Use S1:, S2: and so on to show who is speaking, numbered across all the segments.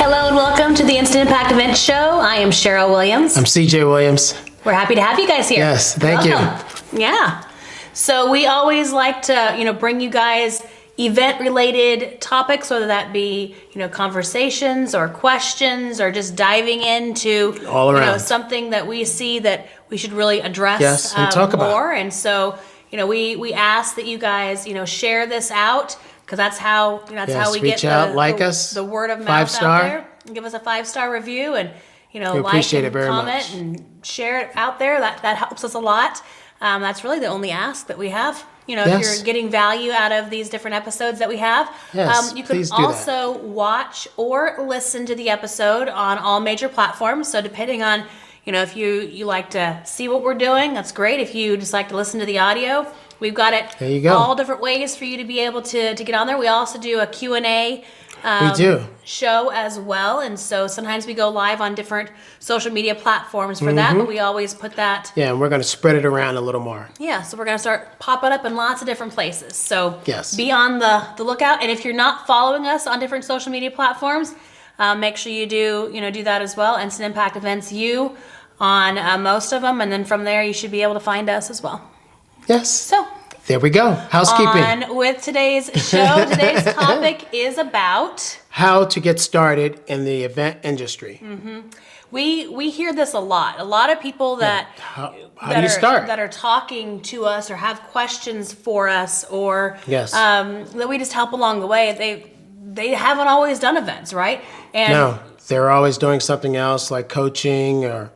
S1: Hello and welcome to the Instant Impact Event Show. I am Cheryl Williams.
S2: I'm CJ Williams.
S1: We're happy to have you guys here.
S2: Yes, thank you.
S1: Yeah. So we always like to, bring you guys event-related topics, whether that be, conversations or questions or just diving into
S2: all around
S1: something that we see that we should really address
S2: and talk
S1: more.
S2: about.
S1: And so, we ask that you guys, share this out. Because that's how how we
S2: reach
S1: get
S2: out,
S1: the word of mouth
S2: 5-star.
S1: out there. Give us a 5-star review and like
S2: appreciate
S1: and
S2: it very
S1: comment
S2: much.
S1: and share it out there. That helps us a lot. That's really the only ask that we have. If you're getting value out of these different episodes that we have, you can also watch or listen to the episode on all major platforms. So depending on if you like to see what we're doing, that's great. If you just like to listen to the audio, we've got it
S2: there you go.
S1: All different ways for you to be able to get on there. We also do a Q&A show as well. And so sometimes we go live on different social media platforms for that, but we always put that.
S2: Yeah, and we're going to spread it around a little more.
S1: Yeah, so we're going to start popping up in lots of different places. So
S2: yes,
S1: be on the lookout. And if you're not following us on different social media platforms, make sure you do that as well. Instant Impact Events U on most of them. And then from there, you should be able to find us as well.
S2: Yes.
S1: So
S2: there we go. Housekeeping.
S1: On with today's show. Today's topic is about
S2: how to get started in the event industry.
S1: Mm-hmm. We hear this a lot. A lot of people that
S2: how do you start?
S1: That are talking to us or have questions for us or that we just help along the way. They haven't always done events, right? And
S2: no, they're always doing something else like coaching or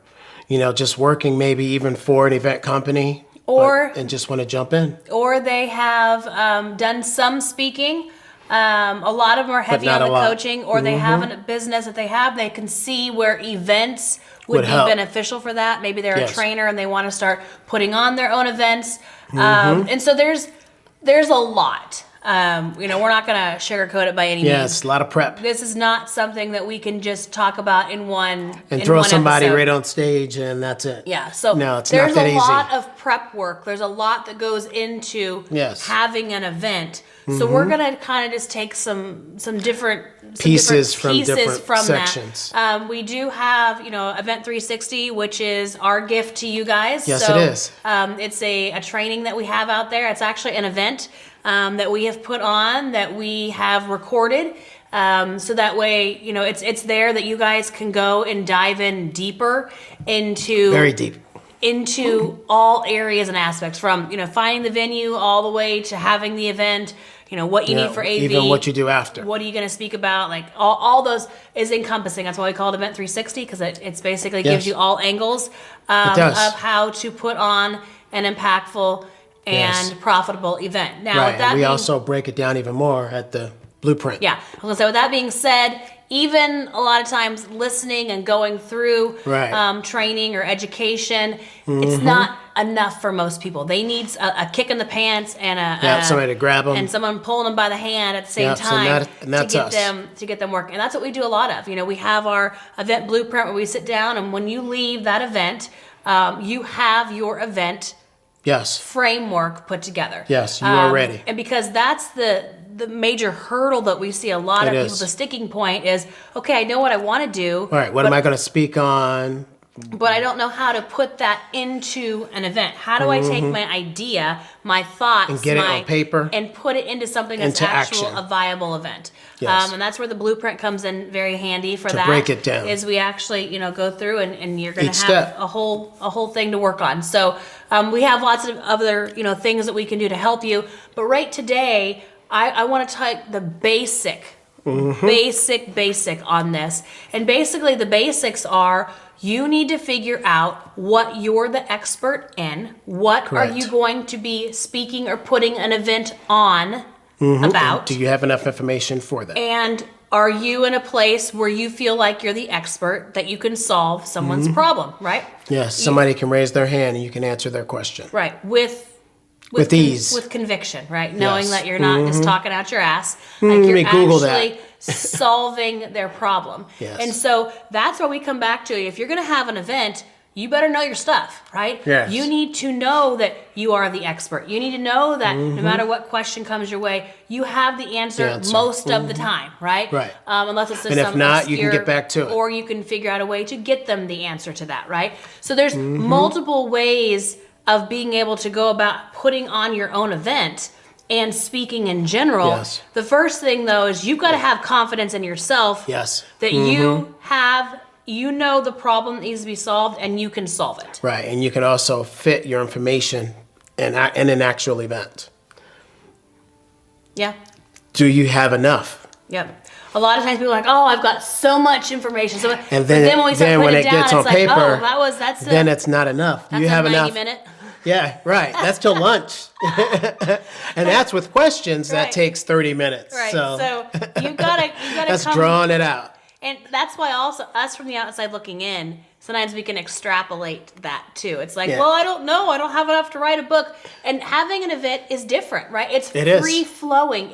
S2: just working maybe even for an event company. And just want to jump in. Or
S1: they have done some speaking. A lot of them are heavy on the coaching, or they have a business that they have. They can see where events would be beneficial for that. Maybe they're a trainer and they want to start putting on their own events. And so there's a lot. We're not going to sugarcoat it by any means.
S2: Yes, a lot of prep.
S1: This is not something that we can just talk about in one
S2: and throw somebody
S1: episode.
S2: right on stage and that's it.
S1: Yeah, so
S2: no, it's
S1: there's
S2: not that
S1: a
S2: easy.
S1: lot of prep work. There's a lot that goes into having an event. So we're going to kind of just take some different
S2: pieces from
S1: sections. That. We do have, Event 360, which is our gift to you guys.
S2: Yes, it is.
S1: It's a training that we have out there. It's actually an event that we have put on that we have recorded. So that way, it's there that you guys can go and dive in deeper into
S2: very deep
S1: into all areas and aspects from, finding the venue all the way to having the event, what you need for AV.
S2: Even what you do after.
S1: What are you going to speak about? Like all those is encompassing. That's why we call it Event 360 because it's basically gives you all angles of how to put on an impactful and profitable event. Now, with that
S2: we also break it down even more at the blueprint.
S1: Yeah. I was going to say, with that being said, even a lot of times listening and going through training or education, it's not enough for most people. They need a kick in the pants and
S2: somebody to grab them.
S1: And someone pulling them by the hand at the same time to get them working. And that's what we do a lot of. We have our event blueprint where we sit down, and when you leave that event, you have your event framework put together.
S2: Yes, you are ready.
S1: And because that's the major hurdle that we see a lot of people, the sticking point is, okay, I know what I want to do.
S2: All right, what am I going to speak on?
S1: But I don't know how to put that into an event. How do I take my idea, my thoughts,
S2: and get it on paper,
S1: and put it into something that's a viable event?
S2: Yes.
S1: And that's where the blueprint comes in very handy for that.
S2: To break it down.
S1: Is we actually go through and you're going to have a whole thing to work on. So we have lots of other things that we can do to help you. But right today, I want to take the basic on this. And basically the basics are you need to figure out what you're the expert in. What are you going to be speaking or putting an event on about?
S2: And do you have enough information for that?
S1: And are you in a place where you feel like you're the expert, that you can solve someone's problem, right?
S2: Yes, somebody can raise their hand and you can answer their question.
S1: Right, with
S2: ease.
S1: With conviction, right? Knowing that you're not just talking out your ass. Like you're actually solving their problem.
S2: Yes.
S1: And so that's where we come back to. If you're going to have an event, you better know your stuff, right?
S2: Yes.
S1: You need to know that you are the expert. You need to know that no matter what question comes your way, you have the answer most of the time, right?
S2: Right.
S1: Unless it's just
S2: And if
S1: some
S2: not,
S1: obscure,
S2: you can get back to it.
S1: or you can figure out a way to get them the answer to that, right? So there's multiple ways of being able to go about putting on your own event and speaking in general.
S2: Yes.
S1: The first thing, though, is you've got to have confidence in yourself.
S2: Yes.
S1: That you know the problem that needs to be solved, and you can solve it.
S2: Right, and you can also fit your information in an actual event.
S1: Yeah.
S2: Do you have enough?
S1: Yep. A lot of times people are like, "Oh, I've got so much information." So,
S2: and then
S1: when we start putting it down,
S2: gets on
S1: it's
S2: paper,
S1: like, "Oh,
S2: then it's not enough."
S1: That's
S2: you have
S1: a 90
S2: enough.
S1: minute.
S2: Yeah, right. That's till lunch, and that's with questions that takes 30 minutes.
S1: Right.
S2: So
S1: you gotta.
S2: That's drawing it out.
S1: And that's why also us from the outside looking in, sometimes we can extrapolate that too. It's like, well, I don't know. I don't have enough to write a book. And having an event is different, right? It's free flowing.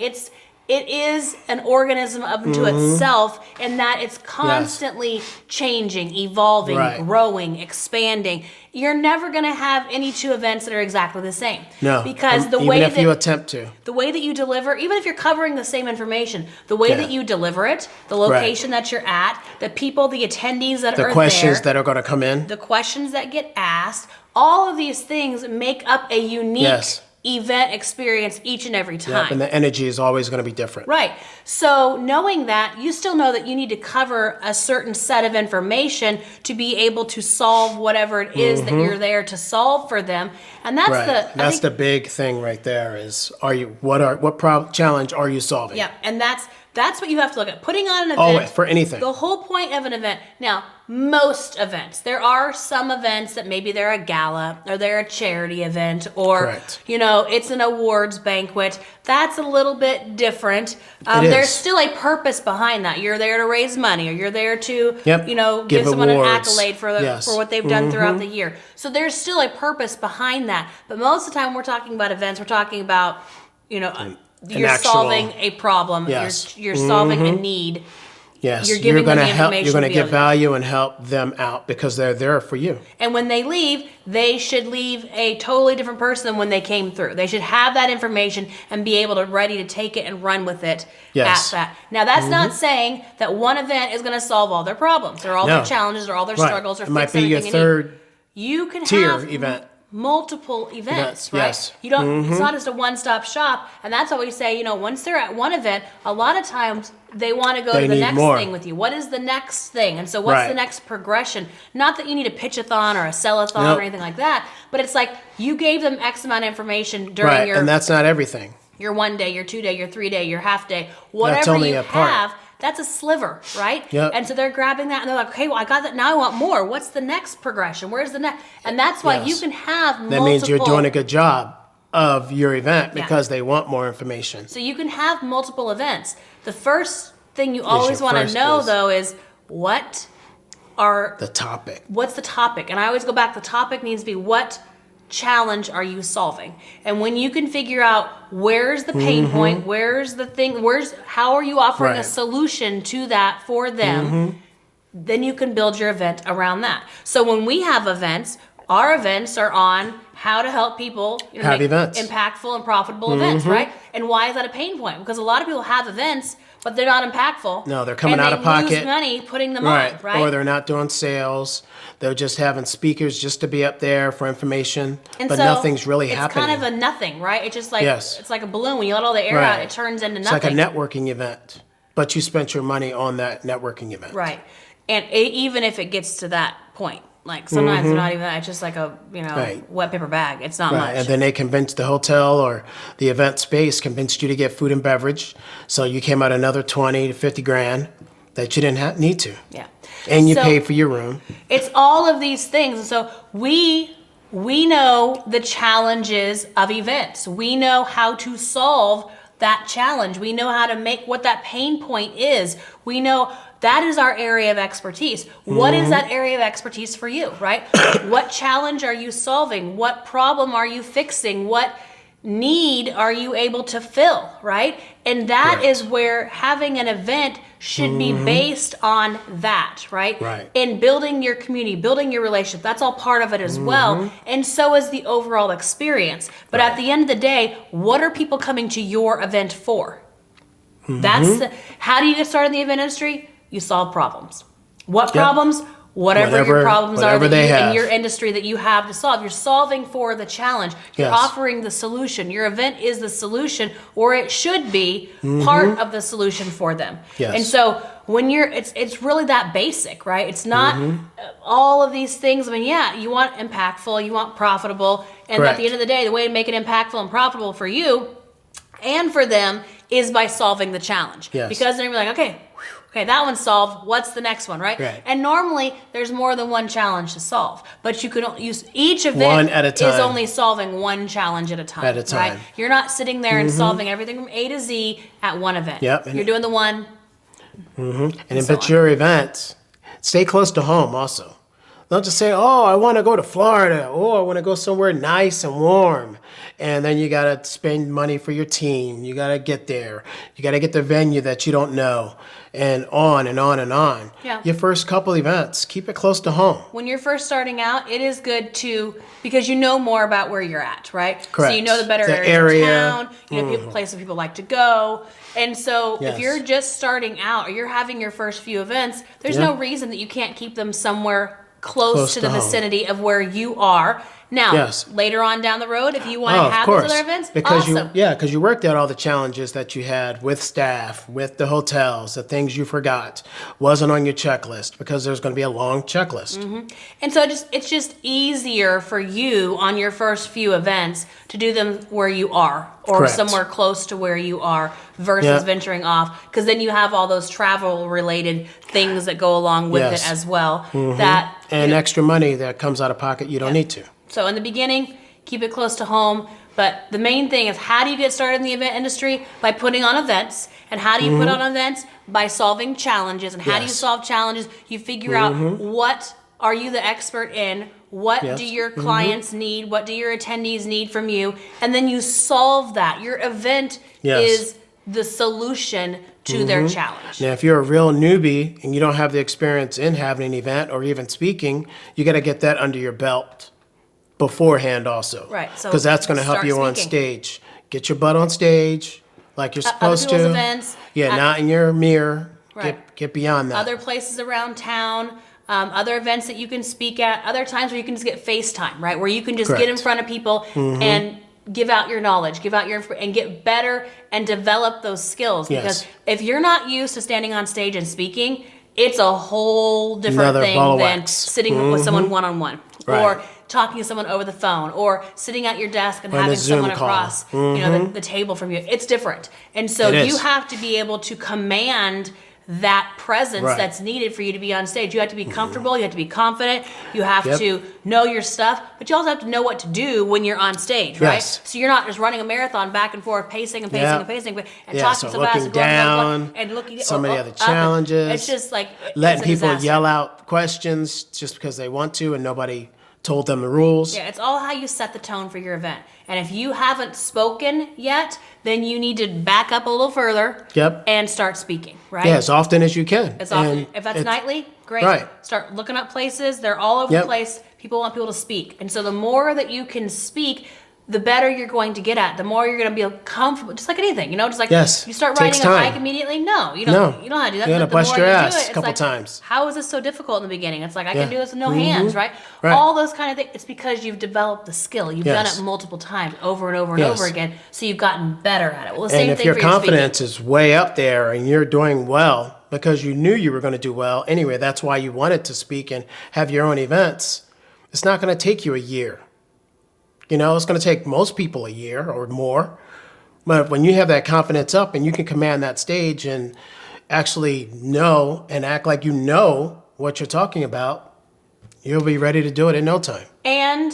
S1: It is an organism unto itself, in that it's constantly changing, evolving, growing, expanding. You're never going to have any two events that are exactly the same.
S2: No,
S1: because
S2: even if you attempt to.
S1: The way that you deliver, even if you're covering the same information, the way that you deliver it, the location that you're at, the people, the attendees that are there,
S2: the questions that are going to come in,
S1: the questions that get asked, all of these things make up a unique event experience each and every time.
S2: Yep, and the energy is always going to be different.
S1: Right. So knowing that, you still know that you need to cover a certain set of information to be able to solve whatever it is that you're there to solve for them. And that's
S2: the big thing right there is, what challenge are you solving?
S1: Yeah, and that's what you have to look at. Putting on an event.
S2: Always, for anything.
S1: The whole point of an event. Now, most events. There are some events that maybe they're a gala or they're a charity event or, it's an awards banquet. That's a little bit different. There's still a purpose behind that. You're there to raise money, or you're there to, give someone an accolade for what they've done throughout the year. So there's still a purpose behind that. But most of the time when we're talking about events, we're talking about, you're solving a problem.
S2: Yes.
S1: You're solving a need.
S2: Yes,
S1: you're giving them the information.
S2: You're going to give value and help them out because they're there for you.
S1: And when they leave, they should leave a totally different person than when they came through. They should have that information and be able to ready to take it and run with it at that. Now, that's not saying that one event is going to solve all their problems or all their challenges or all their struggles or
S2: it might be your third tier event.
S1: Multiple events, right?
S2: Yes.
S1: You don't. It's not just a one-stop shop, and that's why we say, once they're at one event, a lot of times they want to go to the next thing with you. What is the next thing? And so, what's the next progression? Not that you need a pitch-a-thon or a sell-a-thon or anything like that, but it's like you gave them X amount of information during
S2: and that's not everything.
S1: Your 1 day, your 2 day, your 3 day, your half day, whatever you have. That's a sliver, right?
S2: Yep.
S1: And so they're grabbing that and they're like, okay, well, I got that. Now I want more. What's the next progression? Where's the next? And that's why you can have multiple.
S2: That means you're doing a good job of your event because they want more information.
S1: So you can have multiple events. The first thing you always want to know, though, is what's
S2: the topic?
S1: What's the topic? And I always go back. The topic needs to be what challenge are you solving? And when you can figure out where's the pain point, where's the thing, how are you offering a solution to that for them, then you can build your event around that. So when we have events, our events are on how to help people
S2: have
S1: make
S2: events.
S1: Impactful and profitable events, right? And why is that a pain point? Because a lot of people have events, but they're not impactful.
S2: No, they're coming out of pocket.
S1: Lose money putting them on, right?
S2: Or they're not doing sales. They're just having speakers just to be up there for information,
S1: and
S2: but
S1: so
S2: nothing's really happening.
S1: It's kind of a nothing, right? It's just like it's like a balloon. When you let all the air out, it turns into nothing.
S2: It's like a networking event, but you spent your money on that networking event.
S1: Right. And even if it gets to that point, like sometimes they're not even that. It's just like a wet paper bag. It's not much.
S2: And then they convinced the hotel or the event space convinced you to get food and beverage, so you came out another 20 to 50 grand that you didn't need to.
S1: Yeah.
S2: And you paid for your room.
S1: It's all of these things. And so we know the challenges of events. We know how to solve that challenge. We know how to make what that pain point is. We know that is our area of expertise. What is that area of expertise for you, right? What challenge are you solving? What problem are you fixing? What need are you able to fill, right? And that is where having an event should be based on that, right?
S2: Right.
S1: In building your community, building your relationship, that's all part of it as well. And so is the overall experience. But at the end of the day, what are people coming to your event for? How do you get started in the event industry? You solve problems. What problems? Whatever your problems are in your industry that you have to solve. You're solving for the challenge. You're offering the solution. Your event is the solution, or it should be part of the solution for them.
S2: Yes.
S1: And so when it's really that basic, right? It's not all of these things. I mean, yeah, you want impactful, you want profitable. And at the end of the day, the way to make it impactful and profitable for you and for them is by solving the challenge.
S2: Yes.
S1: Because then you're like, okay, that one's solved. What's the next one, right? And normally there's more than one challenge to solve, but you can use each event
S2: one at a time.
S1: Is only solving one challenge at a time. Right? You're not sitting there and solving everything from A to Z at one event.
S2: Yep.
S1: You're doing the one.
S2: And if it's your event, stay close to home also. Don't just say, oh, I want to go to Florida. Oh, I want to go somewhere nice and warm. And then you got to spend money for your team. You got to get there. You got to get the venue that you don't know. And on and on and on.
S1: Yeah.
S2: Your first couple events, keep it close to home.
S1: When you're first starting out, it is good because you know more about where you're at, right?
S2: Correct.
S1: So you know the better areas of town. You know places people like to go. And so if you're just starting out or you're having your first few events, there's no reason that you can't keep them somewhere close to the vicinity of where you are. Now, later on down the road, if you want to have those other events,
S2: because
S1: awesome.
S2: because you worked out all the challenges that you had with staff, with the hotels, the things you forgot, wasn't on your checklist because there's going to be a long checklist.
S1: And so it's just easier for you on your first few events to do them where you are or somewhere close to where you are versus venturing off, because then you have all those travel related things that go along with it as well. And
S2: extra money that comes out of pocket you don't need to.
S1: So in the beginning, keep it close to home. But the main thing is, how do you get started in the event industry? By putting on events. And how do you put on events? By solving challenges. And how do you solve challenges? You figure out what are you the expert in? What do your clients need? What do your attendees need from you? And then you solve that. Your event is the solution to their challenge.
S2: Now, if you're a real newbie and you don't have the experience in having an event or even speaking, you got to get that under your belt beforehand also.
S1: Right. So
S2: because that's going to help you on stage. Get your butt on stage like you're supposed to.
S1: Events,
S2: not in your mirror. Get beyond that.
S1: Other places around town. Other events that you can speak at. Other times where you can just get FaceTime, right? Where you can just get in front of people and give out your knowledge, and get better and develop those skills. Because if you're not used to standing on stage and speaking, it's a whole different thing than sitting with someone one-on-one or talking to someone over the phone or sitting at your desk and having someone across the table from you. It's different. And so you have to be able to command that presence that's needed for you to be on stage. You have to be comfortable, you have to be confident, you have to know your stuff, but you also have to know what to do when you're on stage, right? So you're not just running a marathon back and forth, pacing and talking so fast and
S2: down,
S1: and looking at
S2: so many other challenges.
S1: It's just like
S2: letting people yell out questions just because they want to and nobody told them the rules.
S1: Yeah, it's all how you set the tone for your event. And if you haven't spoken yet, then you need to back up a little further and start speaking, right?
S2: Yeah, as often as you can.
S1: As often. If that's nightly, great. Start looking up places. They're all over the place. People want people to speak. And so the more that you can speak, the better you're going to get at. The more you're going to be comfortable, just like anything, just like you start riding a bike immediately. No, you don't. You don't have to do that.
S2: You got to bust your ass a couple times.
S1: How is this so difficult in the beginning? It's like I can do this with no hands, right? All those kind of things. It's because you've developed the skill. You've done it multiple times, over and over and over again. So you've gotten better at it. Well, the same thing for your speaking.
S2: And if your confidence is way up there and you're doing well because you knew you were going to do well anyway, that's why you wanted to speak and have your own events. It's not going to take you a year. It's going to take most people a year or more. But when you have that confidence up and you can command that stage and actually know and act like you know what you're talking about, you'll be ready to do it in no time.
S1: And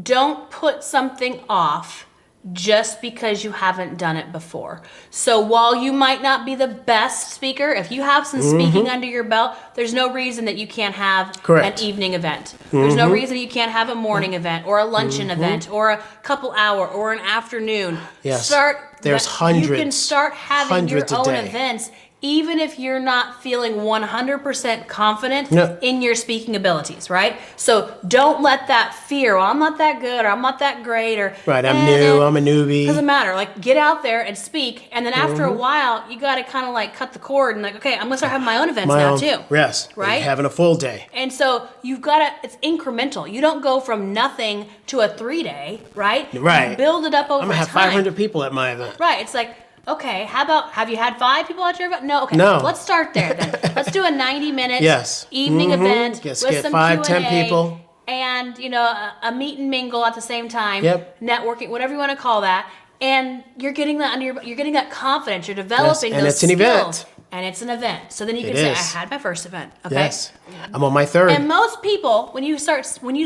S1: don't put something off just because you haven't done it before. So while you might not be the best speaker, if you have some speaking under your belt, there's no reason that you can't have an evening event. There's no reason you can't have a morning event or a luncheon event or a couple hour or an afternoon.
S2: There's hundreds.
S1: You can start having your own events even if you're not feeling 100% confident in your speaking abilities, right? So don't let that fear, well, I'm not that good, or I'm not that great, or
S2: I'm new, I'm a newbie.
S1: Doesn't matter. Like, get out there and speak, and then after a while, you got to kind of like cut the cord and like, okay, I'm gonna start having my own events now too.
S2: Yes,
S1: right.
S2: Having a full day.
S1: And so you've got to. It's incremental. You don't go from nothing to a 3-day, right?
S2: Right.
S1: You build it up over time.
S2: I'm gonna have 500 people at my event.
S1: Right. It's like, okay, how about, have you had 5 people at your event? No, okay.
S2: No.
S1: Let's start there then. Let's do a 90-minute evening event with some
S2: 5,
S1: Q&A,
S2: 10 people.
S1: And, a meet and mingle at the same time.
S2: Yep.
S1: Networking, whatever you want to call that. And you're getting that you're getting that confidence. You're developing
S2: and
S1: those
S2: it's an
S1: skills.
S2: event.
S1: And it's an event. So then you can say, I had my first event. Okay.
S2: Yes. I'm on my 3rd.
S1: And most people, when you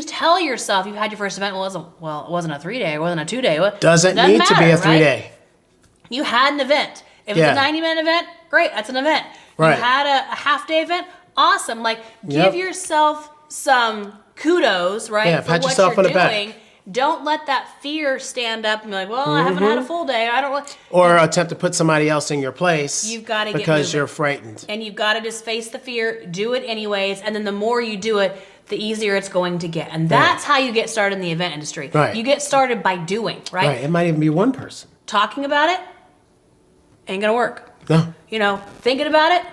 S1: tell yourself you've had your first event, it wasn't a 3-day, it wasn't a 2-day.
S2: Doesn't need to be a 3-day.
S1: Right? You had an event. If it's a 90-minute event, great, that's an event.
S2: Right.
S1: You had a half-day event, awesome. Like, give yourself some kudos, right?
S2: Yeah,
S1: for
S2: pat
S1: what
S2: yourself
S1: you're
S2: on the
S1: doing.
S2: back.
S1: Don't let that fear stand up and be like, well, I haven't had a full day. I don't want.
S2: Or attempt to put somebody else in your place.
S1: You've got to get
S2: because
S1: moving.
S2: You're frightened.
S1: And you've got to just face the fear, do it anyways, and then the more you do it, the easier it's going to get. And that's how you get started in the event industry.
S2: Right.
S1: You get started by doing, right?
S2: Right. It might even be one person.
S1: Talking about it ain't gonna work.
S2: No.
S1: Thinking about it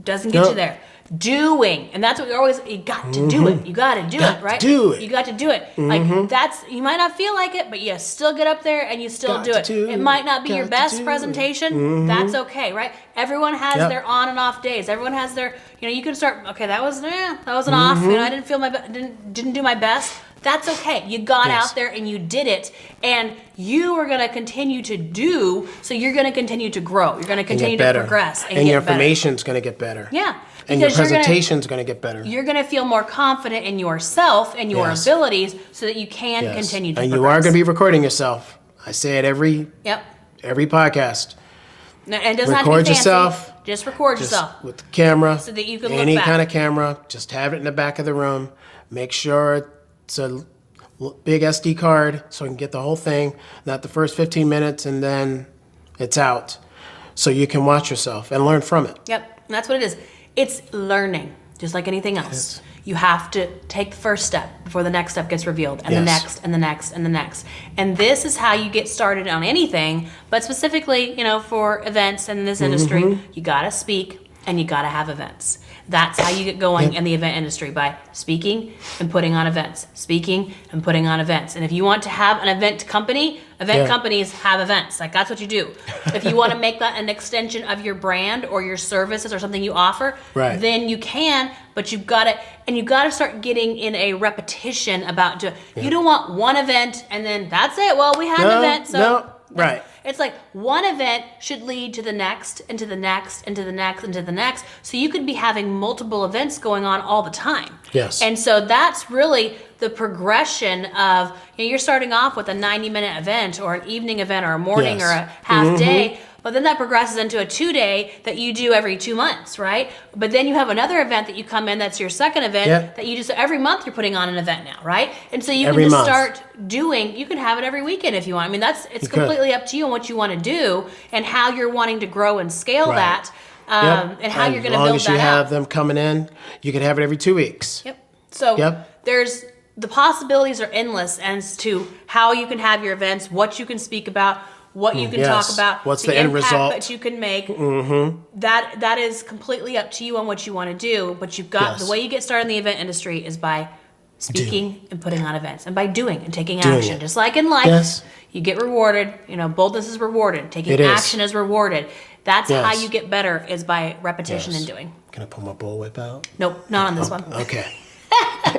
S1: doesn't get you there. Doing, and that's what you got to do it. You got to do it, right?
S2: Do it.
S1: You got to do it. Like, you might not feel like it, but you still get up there and you still do it. It might not be your best presentation. That's okay, right? Everyone has their on and off days. Everyone has their, you can start, okay, that was an off. I didn't feel didn't do my best. That's okay. You got out there and you did it, and you are going to continue to do, so you're going to continue to grow. You're going to continue to progress. And
S2: your information's going to get better.
S1: Yeah.
S2: And your presentation's going to get better.
S1: You're going to feel more confident in yourself and your abilities so that you can continue to progress.
S2: And you are going to be recording yourself. I say it every podcast.
S1: No, and it doesn't have to be fancy.
S2: Yourself.
S1: Just record yourself.
S2: With the camera.
S1: So that you can look
S2: any
S1: back.
S2: kind of camera. Just have it in the back of the room. Make sure it's a big SD card so I can get the whole thing, not the first 15 minutes, and then it's out. So you can watch yourself and learn from it.
S1: Yep, and that's what it is. It's learning, just like anything else. You have to take the first step before the next step gets revealed, and the next, and the next, and the next. And this is how you get started on anything, but specifically, for events in this industry, you gotta speak and you gotta have events. That's how you get going in the event industry, by speaking and putting on events. Speaking and putting on events. And if you want to have an event company, companies have events. Like, that's what you do. If you want to make that an extension of your brand or your services or something you offer, then you can, but you've got to start getting in a repetition about you don't want one event and then that's it. Well, we had an event, so
S2: right.
S1: It's like one event should lead to the next, and to the next, and to the next, and to the next. So you could be having multiple events going on all the time.
S2: Yes.
S1: And so that's really the progression of, you're starting off with a 90-minute event or an evening event or a morning or a half day. But then that progresses into a 2-day that you do every 2 months, right? But then you have another event that you come in that's your second event that you just, every month you're putting on an event now, right? And so you can just start doing, you can have it every weekend if you want. I mean, it's completely up to you on what you want to do and how you're wanting to grow and scale that, and how you're going to build that out.
S2: As long as you have them coming in, you can have it every 2 weeks.
S1: Yep. So there's, the possibilities are endless as to how you can have your events, what you can speak about, what you can talk about,
S2: what's the end result
S1: that you can make. That is completely up to you on what you want to do. But you've got the way you get started in the event industry is by speaking and putting on events, and by doing and taking action. Just like in life, you get rewarded. Boldness is rewarded. Taking action is rewarded. That's how you get better, is by repetition and doing.
S2: Can I pull my bullwhip out?
S1: Nope, not on this one.
S2: Okay.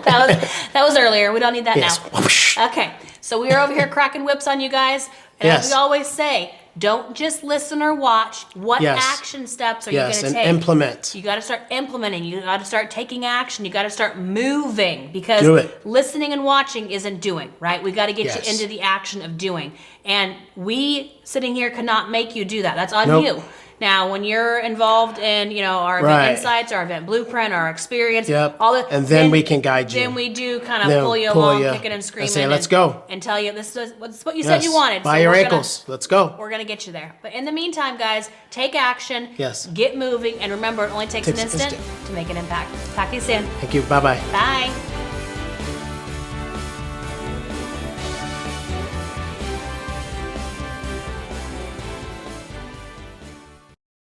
S1: that was earlier. We don't need that now. Okay, so we are over here cracking whips on you guys. And as we always say, don't just listen or watch. What action steps are you going to take?
S2: And implement.
S1: You got to start implementing. You got to start taking action. You got to start moving, because listening and watching isn't doing, right? We got to get you into the action of doing. And we sitting here cannot make you do that. That's on you. Now, when you're involved in, our event insights, our event blueprint, our experience, all the,
S2: and then we can guide you.
S1: Then we do kind of pull you along, kicking and screaming,
S2: and say, "Let's go,"
S1: and tell you this is what you said you wanted.
S2: By your ankles. Let's go.
S1: We're gonna get you there. But in the meantime, guys, take action.
S2: Yes.
S1: Get moving, and remember, it only takes an instant to make an impact. Talk to you soon.
S2: Thank you. Bye-bye.
S1: Bye.